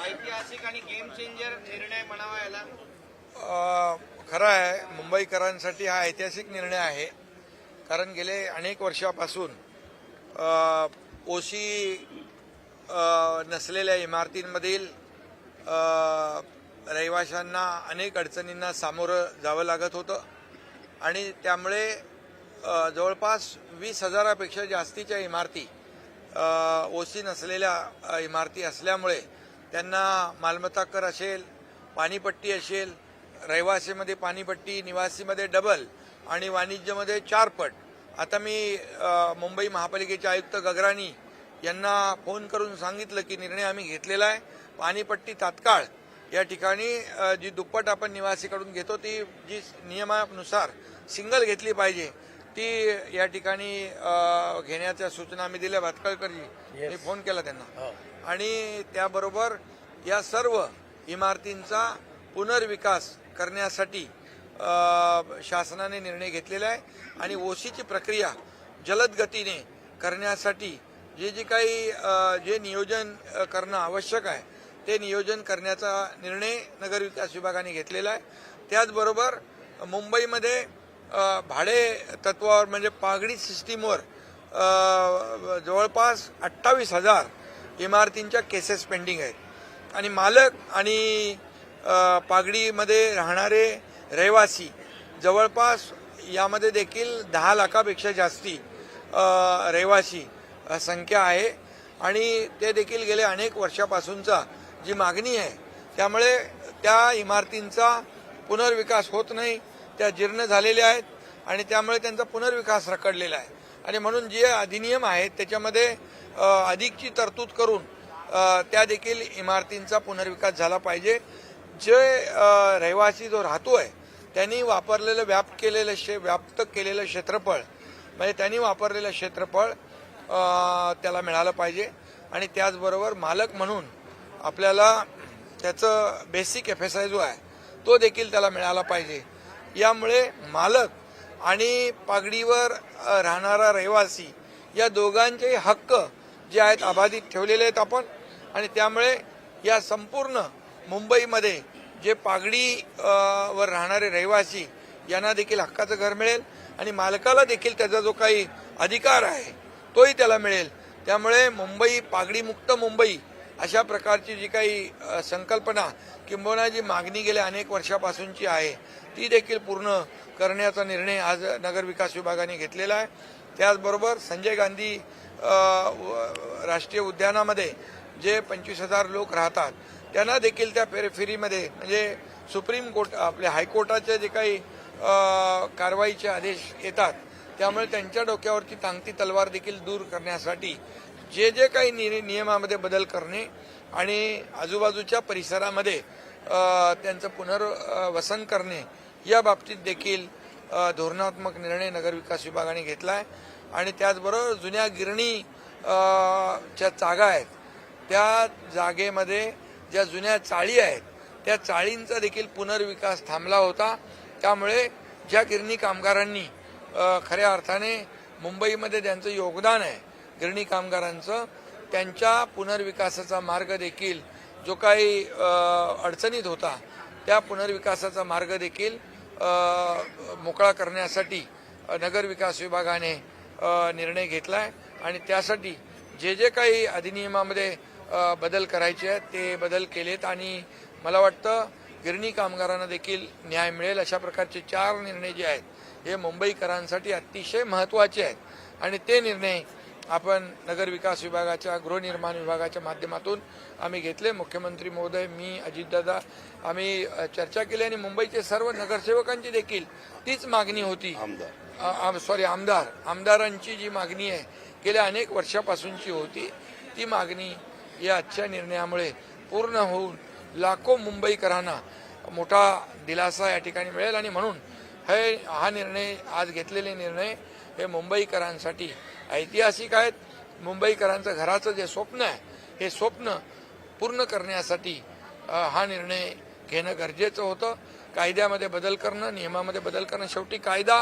ऐतिहासिक आणि game changer निर्णय म्हणावा याला. खरं आहे, मुंबईकरांसाठी हा ऐतिहासिक निर्णय आहे. कारण गेले अनेक वर्षापासून ओसी नसलेल्या इमारतींमधील रहिवाशांना अनेक अडचणींना सामोरं जावं लागत होतं आणि त्यामुळे जवळपास 20,000पेक्षा जास्तीच्या इमारती ओसी नसलेल्या इमारती असल्यामुळे त्यांना मालमत्ता कर असेल, पाणीपट्टी असेल, रहिवासीमध्ये पाणीपट्टी, निवासीमध्ये डबल आणि वाणिज्यमध्ये 4 पट. आता मी मुंबई महापालिकेचे आयुक्त गगराणी यांना फोन करून सांगितलं की निर्णय आम्ही घेतलेला आहे. पाणीपट्टी तात्काळ या ठिकाणी जी दुप्पट आपण निवासीकडून घेतो ती जी नियमानुसार सिंगल घेतली पाहिजे ती या ठिकाणी घेण्याच्या सूचना आम्ही दिल्या. भातखळकरजी मी फोन केला त्यांना आणि त्याबरोबर या सर्व इमारतींचा पुनर्विकास करण्यासाठी शासनाने निर्णय घेतलेला आहे आणि ओसीची प्रक्रिया जलद गतीने करण्यासाठी जे काही जे नियोजन करणं आवश्यक आहे ते नियोजन करण्याचा निर्णय नगरविकास विभागाने घेतलेला आहे. त्याचबरोबर मुंबईमध्ये भाडे तत्वावर म्हणजे पागडी सिस्टीमवर जवळपास 28,000 इमारतींच्या केसेस पेंडिंग आहेत आणि मालक आणि पागडीमध्ये राहणारे रहिवासी जवळपास यामध्ये देखील 10 लाखापेक्षा जास्ती रहिवासी संख्या आहे आणि ते देखील गेले अनेक वर्षापासूनचा जी मागणी आहे त्यामुळे त्या इमारतींचा पुनर्विकास होत नाही, त्या जीर्ण झालेल्या आहेत आणि त्यामुळे त्यांचा पुनर्विकास रखडलेला आहे आणि म्हणून जे अधिनियम आहेत त्याच्यामध्ये अधिकची तरतूद करून त्या देखील इमारतींचा पुनर्विकास झाला पाहिजे. जे रहिवासी जो राहतोय त्यांनी वापरलेलं व्याप्त केलेलं क्षेत्रफळ म्हणजे त्यांनी वापरलेलं क्षेत्रफळ त्याला मिळालं पाहिजे आणि त्याचबरोबर मालक म्हणून आपल्याला त्याचं बेसिक FSI जो आहे तो देखील त्याला मिळाला पाहिजे. यामुळे मालक आणि पागडीवर राहणारा रहिवासी या दोघांचे हक्क जे आहेत अबाधित ठेवलेले आहेत आपण आणि त्यामुळे या संपूर्ण मुंबईमध्ये जे पागडी वर राहणारे रहिवासी यांना देखील हक्काचं घर मिळेल आणि मालकाला देखील त्याचा जो काही अधिकार आहे तोही त्याला मिळेल. त्यामुळे मुंबई पागडीमुक्त मुंबई अशा प्रकारची जी काही संकल्पना किंबहुना जी मागणी गेल्या अनेक वर्षापासूनची आहे ती देखील पूर्ण करण्याचा निर्णय आज नगरविकास विभागाने घेतलेला आहे. त्याचबरोबर संजय गांधी राष्ट्रीय उद्यानामध्ये जे 25,000 लोक राहतात त्यांना देखील त्या फेरीमध्ये म्हणजे सुप्रीम कोर्ट आपल्या हायकोर्टाचे जे काही कारवाईचे आदेश येतात त्यामुळे त्यांच्या डोक्यावरची टांगती तलवार देखील दूर करण्यासाठी जे काही नियमामध्ये बदल करणे आणि आजूबाजूच्या परिसरामध्ये त्यांचं पुनर्वसन करणे या बाबतीत देखील धोरणात्मक निर्णय नगरविकास विभागाने घेतला आहे आणि त्याचबरोबर जुन्या गिरणी च्या जागा आहेत त्या जागेमध्ये ज्या जुन्या चाळी आहेत त्या चाळींचा देखील पुनर्विकास थांबला होता. त्यामुळे ज्या गिरणी कामगारांनी खऱ्या अर्थाने मुंबईमध्ये त्यांचं योगदान आहे गिरणी कामगारांचं त्यांच्या पुनर्विकासाचा मार्ग देखील जो काही अडचणीत होता त्या पुनर्विकासाचा मार्ग देखील मोकळा करण्यासाठी नगरविकास विभागाने निर्णय घेतला आहे आणि त्यासाठी जे काही अधिनियमामध्ये बदल करायचे आहेत ते बदल केलेत आणि मला वाटतं गिरणी कामगारांना देखील न्याय मिळेल अशा प्रकारचे 4 निर्णय जे आहेत हे मुंबईकरांसाठी अतिशय महत्त्वाचे आहेत आणि ते निर्णय आपण नगरविकास विभागाच्या गृहनिर्माण विभागाच्या माध्यमातून आम्ही घेतले. मुख्यमंत्री महोदय, मी, अजितदादा आम्ही चर्चा केली आणि मुंबईचे सर्व नगरसेवकांची देखील तीच मागणी होती. आमदारांची जी मागणी आहे गेल्या अनेक वर्षापासूनची होती ती मागणी या आजच्या निर्णयामुळे पूर्ण होऊन लाखो मुंबईकरांना मोठा दिलासा या ठिकाणी मिळेल आणि म्हणून हा निर्णय आज घेतलेले निर्णय हे मुंबईकरांसाठी ऐतिहासिक आहेत. मुंबईकरांचं घराचं जे स्वप्न आहे हे स्वप्न पूर्ण करण्यासाठी हा निर्णय घेणं गरजेचं होतं. कायद्यामध्ये बदल करणं, नियमामध्ये बदल करणं, शेवटी कायदा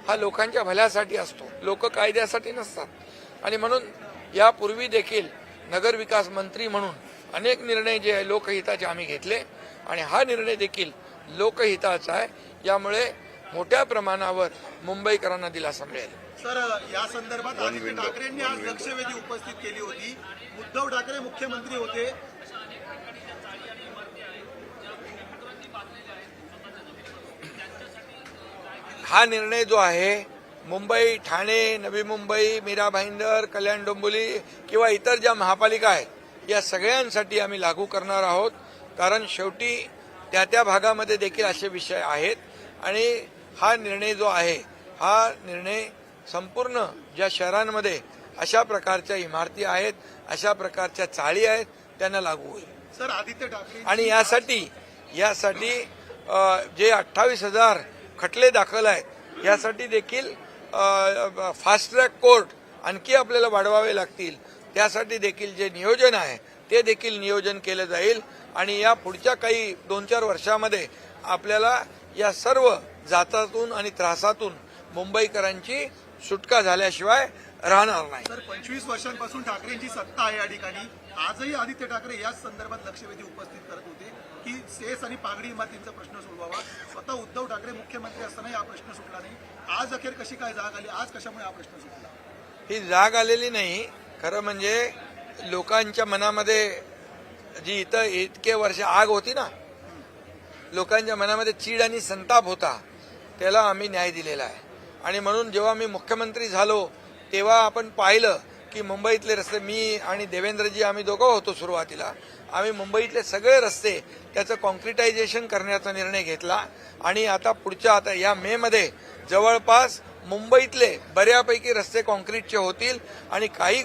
हा लोकांच्या भल्यासाठी असतो, लोक कायद्यासाठी नसतात आणि म्हणून यापूर्वी देखील नगरविकास मंत्री म्हणून अनेक निर्णय जे आहे लोकहिताचे आम्ही घेतले आणि हा निर्णय देखील लोकहिताचा आहे. यामुळे मोठ्या प्रमाणावर मुंबईकरांना दिलासा मिळेल. सर, या संदर्भात आदित्य ठाकरेंनी आज लक्षवेधी उपस्थित केली होती. उद्धव ठाकरे मुख्यमंत्री होते. हा निर्णय जो आहे मुंबई, ठाणे, नवी मुंबई, मीरा भाईंदर, कल्याण डोंबिवली किंवा इतर ज्या महापालिका आहेत या सगळ्यांसाठी आम्ही लागू करणार आहोत. कारण शेवटी त्या त्या भागामध्ये देखील असे विषय आहेत आणि हा निर्णय जो आहे हा निर्णय संपूर्ण ज्या शहरांमध्ये अशा प्रकारच्या इमारती आहेत, अशा प्रकारच्या चाळी आहेत त्यांना लागू होईल. सर, आदित्य ठाकरे आणि यासाठी जे 28,000 खटले दाखल आहेत यासाठी देखील फास्ट ट्रॅक कोर्ट आणखी आपल्याला वाढवावे लागतील. त्यासाठी देखील जे नियोजन आहे ते देखील नियोजन केलं जाईल आणि या पुढच्या काही 2-4 वर्षामध्ये आपल्याला या सर्व जाचातून आणि त्रासातून मुंबईकरांची सुटका झाल्याशिवाय राहणार नाही. सर, 25 वर्षांपासून ठाकरेंची सत्ता आहे या ठिकाणी. आजही आदित्य ठाकरे याच संदर्भात लक्षवेधी उपस्थित करत होते की सेस आणि पागडी इमारतींचा प्रश्न सोडवावा. स्वतः उद्धव ठाकरे मुख्यमंत्री असताना हा प्रश्न सुटला नाही. आज अखेर कशी काय जाग आली? आज कशामुळे हा प्रश्न सुटला? ही जाग आलेली नाही. खरं म्हणजे लोकांच्या मनामध्ये जी इथं इतके वर्ष आग होती ना, लोकांच्या मनामध्ये चीड आणि संताप होता, त्याला आम्ही न्याय दिलेला आहे. आणि म्हणून जेव्हा मी मुख्यमंत्री झालो तेव्हा आपण पाहिलं की मुंबईतले रस्ते, मी आणि देवेंद्रजी आम्ही दोघं होतो सुरुवातीला, आम्ही मुंबईतले सगळे रस्ते त्याचं कॉन्क्रिटायझेशन करण्याचा निर्णय घेतला आणि आता या मेमध्ये जवळपास मुंबईतले बऱ्यापैकी रस्ते कॉन्क्रीटचे होतील आणि काही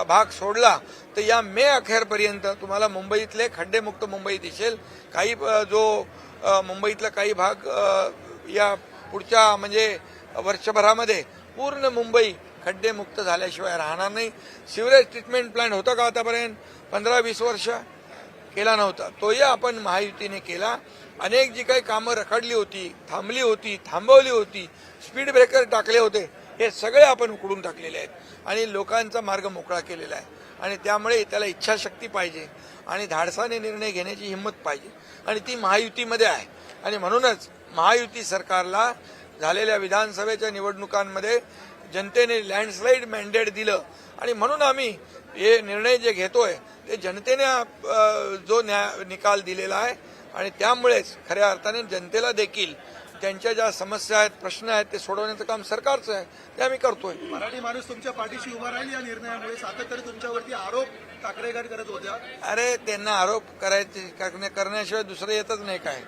भाग सोडला तर या मे अखेरपर्यंत तुम्हाला मुंबईतले खड्डेमुक्त मुंबई दिसेल. काही मुंबईतला काही भाग या पुढच्या म्हणजे वर्षभरामध्ये पूर्ण मुंबई खड्डेमुक्त झाल्याशिवाय राहणार नाही. सिवरेज ट्रीटमेंट प्लांट होता का आतापर्यंत? 15-20 वर्ष केला नव्हता. तोही आपण महायुतीने केला. अनेक जी काही कामं रखडली होती, थांबली होती, थांबवली होती, स्पीड ब्रेकर टाकले होते, हे सगळे आपण उकडून टाकलेले आहेत आणि लोकांचा मार्ग मोकळा केलेला आहे. आणि त्यामुळे त्याला इच्छाशक्ती पाहिजे आणि धाडसाने निर्णय घेण्याची हिंमत पाहिजे आणि ती महायुतीमध्ये आहे. आणि म्हणूनच महायुती सरकारला झालेल्या विधानसभेच्या निवडणुकांमध्ये जनतेने लँडस्लाईड मॅन्डेट दिलं आणि म्हणून आम्ही हे निर्णय जे घेतोय ते जनतेने जो निकाल दिलेला आहे आणि त्यामुळेच खऱ्या अर्थाने जनतेला देखील त्यांच्या ज्या समस्या आहेत, प्रश्न आहेत ते सोडवण्याचं काम सरकारचं आहे, ते आम्ही करतोय. मराठी माणूस तुमच्या पाठीशी उभा राहील या निर्णयामुळे. सातत्याने तुमच्यावरती आरोप ठाकरे गट करत होत्या. अरे त्यांना आरोप करण्याशिवाय दुसरं येतच नाही काय.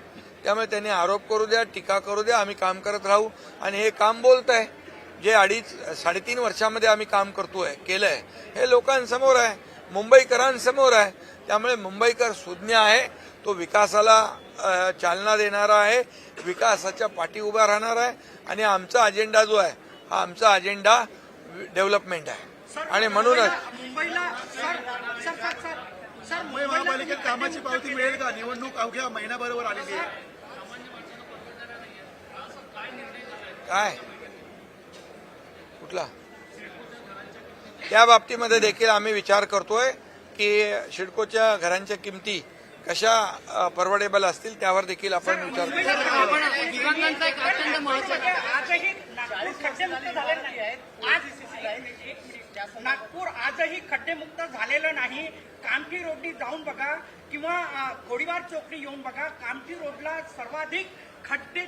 त्यामुळे त्यांनी आरोप करू द्या, टीका करू द्या, आम्ही काम करत राहू. आणि हे काम बोलत आहे जे 3.5 वर्षामध्ये आम्ही काम केलंय हे लोकांसमोर आहे, मुंबईकरांसमोर आहे. त्यामुळे मुंबईकर सुज्ञ आहे, तो विकासाला चालना देणारा आहे, विकासाच्या पाठी उभा राहणार आहे आणि आमचा अजेंडा जो आहे हा आमचा अजेंडा डेव्हलपमेंट आहे. आणि म्हणूनच मुंबई महापालिकेत कामाची पावती मिळेल का? निवडणूक अवघ्या महिनाभरावर आलेली आहे. काय कुठला त्या बाबतीमध्ये देखील आम्ही विचार करतोय की सिडकोच्या घरांच्या किमती कशा परवडेबल असतील त्यावर देखील आपण विचार करतो. नागपूर आजही खड्डेमुक्त झालेलं नाही. कामठी रोडनी जाऊन बघा किंवा गोडीबार चौकडी येऊन बघा, कामठी रोडला सर्वाधिक खड्डे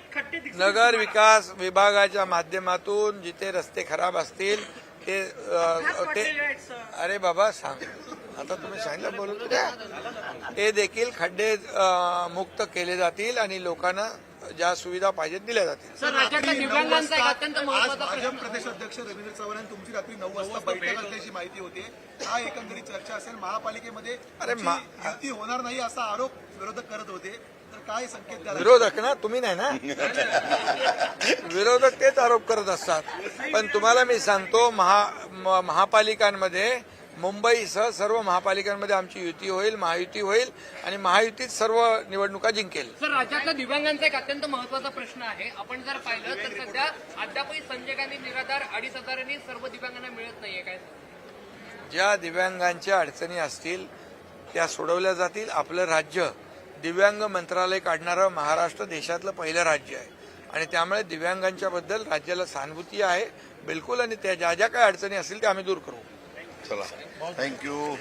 नगर विकास विभागाच्या माध्यमातून जिथे रस्ते खराब असतील ते अरे बाबा सांग, आता तुम्ही सांगितलं बोलू द्या, ते देखील खड्डे मुक्त केले जातील आणि लोकांना ज्या सुविधा पाहिजेत दिल्या जातील. आज भाजप प्रदेश अध्यक्ष रवींद्र चव्हाण यांनी तुमची रात्री 9 वाजता बैठक असल्याची माहिती होते. काय एकंदरीत चर्चा असेल? महापालिकेमध्ये युती होणार नाही असा आरोप विरोधक करत होते, तर काय संकेत द्याल? विरोधक ना, तुम्ही नाही ना, विरोधक तेच आरोप करत असतात. पण तुम्हाला मी सांगतो महापालिकांमध्ये मुंबईसह सर्व महापालिकांमध्ये आमची युती होईल, महायुती होईल आणि महायुतीत सर्व निवडणुका जिंकेल. सर, राज्यातला दिव्यांगांचा एक अत्यंत महत्वाचा प्रश्न आहे. आपण जर पाहिलं तर सध्या अद्यापही संजय गांधी निराधार 2,500 सर्व दिव्यांगांना मिळत नाहीये. काय ज्या दिव्यांगांच्या अडचणी असतील त्या सोडवल्या जातील. आपलं राज्य दिव्यांग मंत्रालय काढणारं महाराष्ट्र देशातलं पहिलं राज्य आहे आणि त्यामुळे दिव्यांगांच्या बद्दल राज्याला सहानुभूती आहे बिलकुल. आणि त्या ज्या ज्या काही अडचणी असतील त्या आम्ही दूर करू. चला, थँक्यू.